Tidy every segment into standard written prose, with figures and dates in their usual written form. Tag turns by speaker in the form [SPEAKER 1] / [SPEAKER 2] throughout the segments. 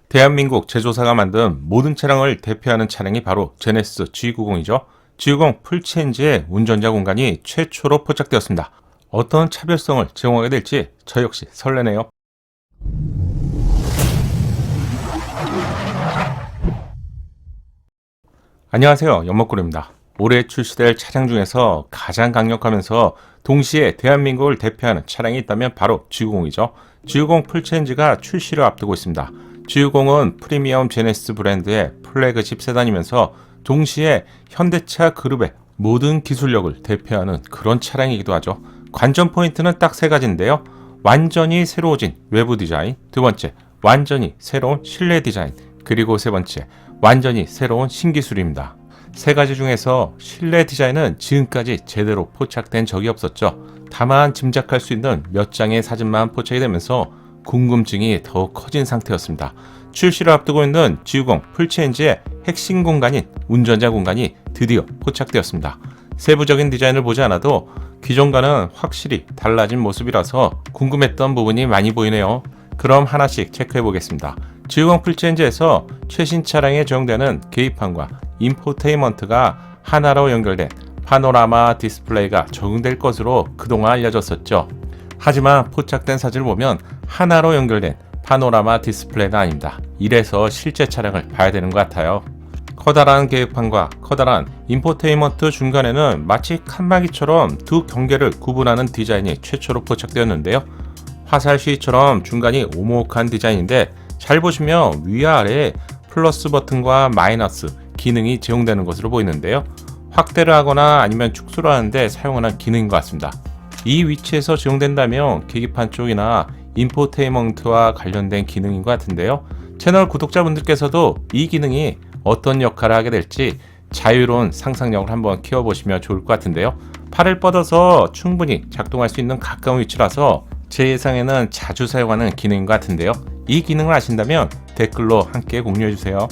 [SPEAKER 1] 대한민국 제조사가 만든 모든 차량을 대표하는 차량이 바로 제네시스 G90이죠. G90 풀체인지의 운전자 공간이 최초로 포착되었습니다. 어떤 차별성을 제공하게 될지 저 역시 설레네요. 안녕하세요, 연목구리입니다. 올해 출시될 차량 중에서 가장 강력하면서 동시에 대한민국을 대표하는 차량이 있다면 바로 G90이죠. G90 풀체인지가 출시를 앞두고 있습니다. G90은 프리미엄 제네시스 브랜드의 플래그십 세단이면서 동시에 현대차 그룹의 모든 기술력을 대표하는 그런 차량이기도 하죠. 관전 포인트는 딱 세 가지인데요. 완전히 새로워진 외부 디자인, 두 번째, 완전히 새로운 실내 디자인, 그리고 세 번째, 완전히 새로운 신기술입니다. 세 가지 중에서 실내 디자인은 지금까지 제대로 포착된 적이 없었죠. 다만 짐작할 수 있는 몇 장의 사진만 포착이 되면서 궁금증이 더욱 커진 상태였습니다. 출시를 앞두고 있는 G90 풀체인지의 핵심 공간인 운전자 공간이 드디어 포착되었습니다. 세부적인 디자인을 보지 않아도 기존과는 확실히 달라진 모습이라서 궁금했던 부분이 많이 보이네요. 그럼 하나씩 체크해 보겠습니다. G90 풀체인지에서 최신 차량에 적용되는 계기판과 인포테인먼트가 하나로 연결된 파노라마 디스플레이가 적용될 것으로 그동안 알려졌었죠. 하지만 포착된 사진을 보면 하나로 연결된 파노라마 디스플레이가 아닙니다. 이래서 실제 차량을 봐야 되는 것 같아요. 커다란 계기판과 커다란 인포테인먼트 중간에는 마치 칸막이처럼 두 경계를 구분하는 디자인이 최초로 포착되었는데요. 화살 시처럼 중간이 오목한 디자인인데 잘 보시면 위아래에 플러스 버튼과 마이너스 기능이 제공되는 것으로 보이는데요. 확대를 하거나 아니면 축소를 하는데 사용하는 기능인 것 같습니다. 이 위치에서 적용된다면 계기판 쪽이나 인포테인먼트와 관련된 기능인 것 같은데요. 채널 구독자분들께서도 이 기능이 어떤 역할을 하게 될지 자유로운 상상력을 한번 키워보시면 좋을 것 같은데요. 팔을 뻗어서 충분히 작동할 수 있는 가까운 위치라서 제 예상에는 자주 사용하는 기능인 것 같은데요. 이 기능을 아신다면 댓글로 함께 공유해주세요.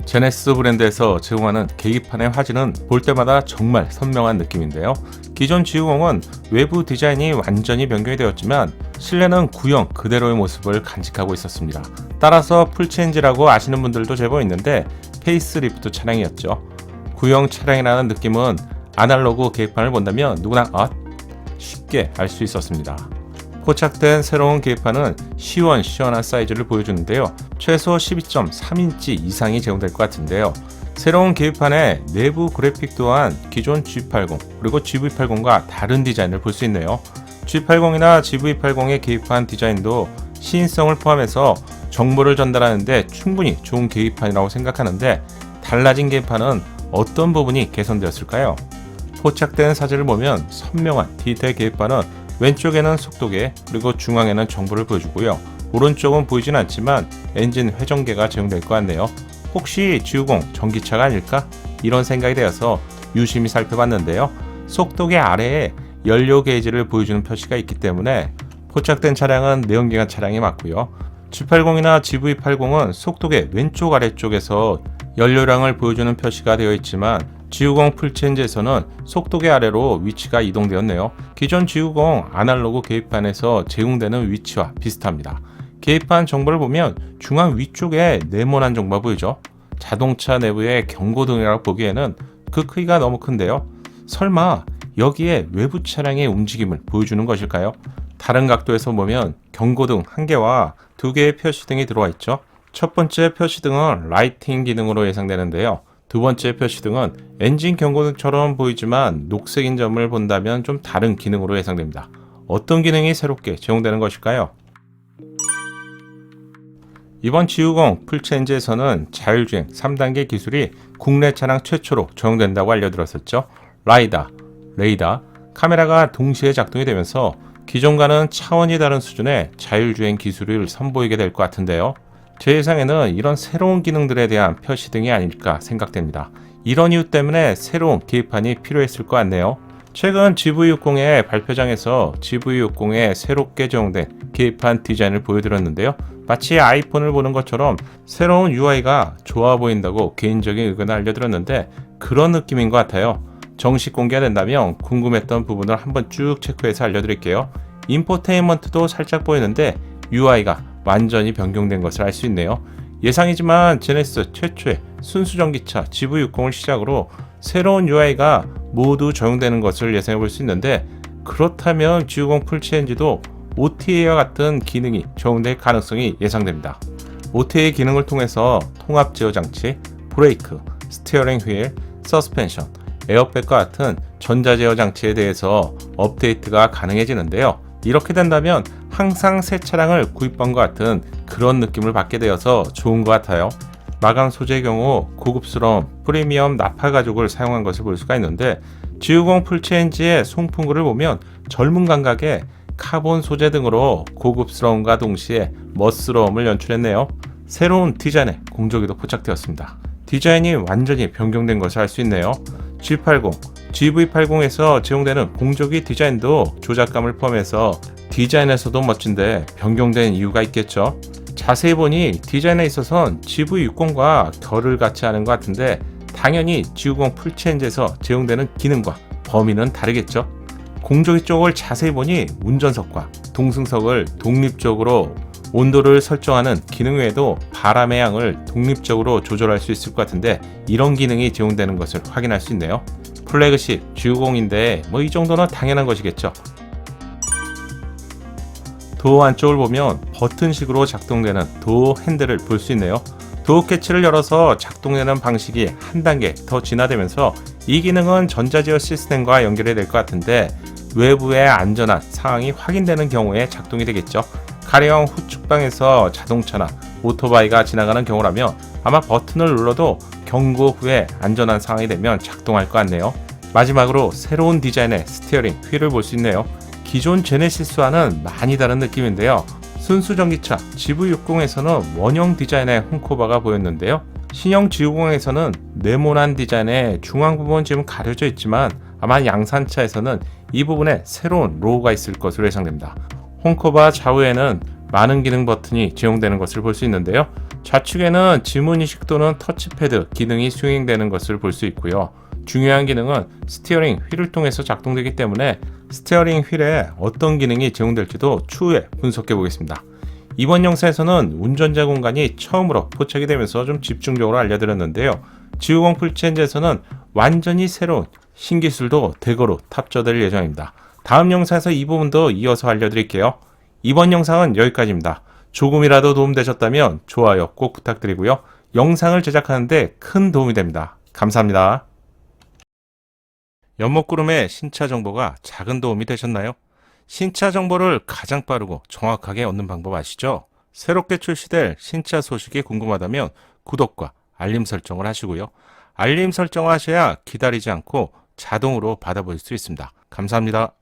[SPEAKER 1] 제네시스 브랜드에서 제공하는 계기판의 화질은 볼 때마다 정말 선명한 느낌인데요. 기존 G90은 외부 디자인이 완전히 변경이 되었지만 실내는 구형 그대로의 모습을 간직하고 있었습니다. 따라서 풀체인지라고 아시는 분들도 제법 있는데 페이스리프트 차량이었죠. 구형 차량이라는 느낌은 아날로그 계기판을 본다면 누구나 쉽게 알 수 있었습니다. 포착된 새로운 계기판은 시원시원한 사이즈를 보여주는데요. 최소 12.3인치 이상이 제공될 것 같은데요. 새로운 계기판의 내부 그래픽 또한 기존 G80 그리고 GV80과 다른 디자인을 볼 수 있네요. G80이나 GV80의 계기판 디자인도 시인성을 포함해서 정보를 전달하는데 충분히 좋은 계기판이라고 생각하는데 달라진 계기판은 어떤 부분이 개선되었을까요? 포착된 사진을 보면 선명한 디테일 계기판은 왼쪽에는 속도계 그리고 중앙에는 정보를 보여주고요. 오른쪽은 보이진 않지만 엔진 회전계가 제공될 것 같네요. 혹시 G90 전기차가 아닐까? 이런 생각이 되어서 유심히 살펴봤는데요. 속도계 아래에 연료 게이지를 보여주는 표시가 있기 때문에 포착된 차량은 내연기관 차량이 맞고요. G80이나 GV80은 속도계 왼쪽 아래쪽에서 연료량을 보여주는 표시가 되어 있지만 G90 풀체인지에서는 속도계 아래로 위치가 이동되었네요. 기존 G90 아날로그 계기판에서 제공되는 위치와 비슷합니다. 계기판 정보를 보면 중앙 위쪽에 네모난 정보가 보이죠. 자동차 내부의 경고등이라고 보기에는 그 크기가 너무 큰데요. 설마 여기에 외부 차량의 움직임을 보여주는 것일까요? 다른 각도에서 보면 경고등 1개와 2개의 표시등이 들어와 있죠. 첫 번째 표시등은 라이팅 기능으로 예상되는데요. 두 번째 표시등은 엔진 경고등처럼 보이지만 녹색인 점을 본다면 좀 다른 기능으로 예상됩니다. 어떤 기능이 새롭게 제공되는 것일까요? 이번 G90 풀체인지에서는 자율주행 3단계 기술이 국내 차량 최초로 적용된다고 알려드렸었죠. 레이더, 카메라가 동시에 작동이 되면서 기존과는 차원이 다른 수준의 자율주행 기술을 선보이게 될 것 같은데요. 제 예상에는 이런 새로운 기능들에 대한 표시등이 아닐까 생각됩니다. 이런 이유 때문에 새로운 계기판이 필요했을 것 같네요. 최근 GV60의 발표장에서 GV60에 새롭게 제공된 계기판 디자인을 보여드렸는데요. 마치 아이폰을 보는 것처럼 새로운 UI가 좋아 보인다고 개인적인 의견을 알려드렸는데 그런 느낌인 것 같아요. 정식 공개가 된다면 궁금했던 부분을 한번 쭉 체크해서 알려드릴게요. 인포테인먼트도 살짝 보이는데 UI가 완전히 변경된 것을 알 수 있네요. 예상이지만 제네시스 최초의 순수 전기차 GV60을 시작으로 새로운 UI가 모두 적용되는 것을 예상해 볼 수 있는데, 그렇다면 G90 풀체인지도 OTA와 같은 기능이 적용될 가능성이 예상됩니다. OTA 기능을 통해서 통합 제어 장치, 브레이크, 스티어링 휠, 서스펜션, 에어백과 같은 전자 제어 장치에 대해서 업데이트가 가능해지는데요. 이렇게 된다면 항상 새 차량을 구입한 것 같은 그런 느낌을 받게 되어서 좋은 것 같아요. 마감 소재의 경우 고급스러운 프리미엄 나파 가죽을 사용한 것을 볼 수가 있는데, G90 풀체인지의 송풍구를 보면 젊은 감각의 카본 소재 등으로 고급스러움과 동시에 멋스러움을 연출했네요. 새로운 디자인의 공조기도 포착되었습니다. 디자인이 완전히 변경된 것을 알 수 있네요. G80, GV80에서 제공되는 공조기 디자인도 조작감을 포함해서 디자인에서도 멋진데 변경된 이유가 있겠죠. 자세히 보니 디자인에 있어선 GV60과 결을 같이 하는 것 같은데, 당연히 G90 풀체인지에서 제공되는 기능과 범위는 다르겠죠. 공조기 쪽을 자세히 보니 운전석과 동승석을 독립적으로 온도를 설정하는 기능 외에도 바람의 양을 독립적으로 조절할 수 있을 것 같은데, 이런 기능이 제공되는 것을 확인할 수 있네요. 플래그십 G90인데 이 정도는 당연한 것이겠죠. 도어 안쪽을 보면 버튼식으로 작동되는 도어 핸들을 볼 수 있네요. 도어 캐치를 열어서 작동되는 방식이 한 단계 더 진화되면서 이 기능은 전자제어 시스템과 연결이 될 것 같은데, 외부의 안전한 상황이 확인되는 경우에 작동이 되겠죠. 가령 후측방에서 자동차나 오토바이가 지나가는 경우라면 아마 버튼을 눌러도 경고 후에 안전한 상황이 되면 작동할 것 같네요. 마지막으로 새로운 디자인의 스티어링 휠을 볼 수 있네요. 기존 제네시스와는 많이 다른 느낌인데요. 순수 전기차 GV60에서는 원형 디자인의 홈커버가 보였는데요. 신형 G90에서는 네모난 디자인의 중앙 부분 지금 가려져 있지만 아마 양산차에서는 이 부분에 새로운 로고가 있을 것으로 예상됩니다. 홈커버 좌우에는 많은 기능 버튼이 제공되는 것을 볼 수 있는데요. 좌측에는 지문인식 또는 터치패드 기능이 수행되는 것을 볼 수 있고요. 중요한 기능은 스티어링 휠을 통해서 작동되기 때문에 스티어링 휠에 어떤 기능이 제공될지도 추후에 분석해 보겠습니다. 이번 영상에서는 운전자 공간이 처음으로 포착이 되면서 좀 집중적으로 알려드렸는데요. G90 풀체인지에서는 완전히 새로운 신기술도 대거로 탑재될 예정입니다. 다음 영상에서 이 부분도 이어서 알려드릴게요. 이번 영상은 여기까지입니다. 조금이라도 도움되셨다면 좋아요 꼭 부탁드리고요. 영상을 제작하는데 큰 도움이 됩니다. 감사합니다. 연목구름의 신차 정보가 작은 도움이 되셨나요? 신차 정보를 가장 빠르고 정확하게 얻는 방법 아시죠? 새롭게 출시될 신차 소식이 궁금하다면 구독과 알림 설정을 하시고요. 알림 설정을 하셔야 기다리지 않고 자동으로 받아볼 수 있습니다. 감사합니다.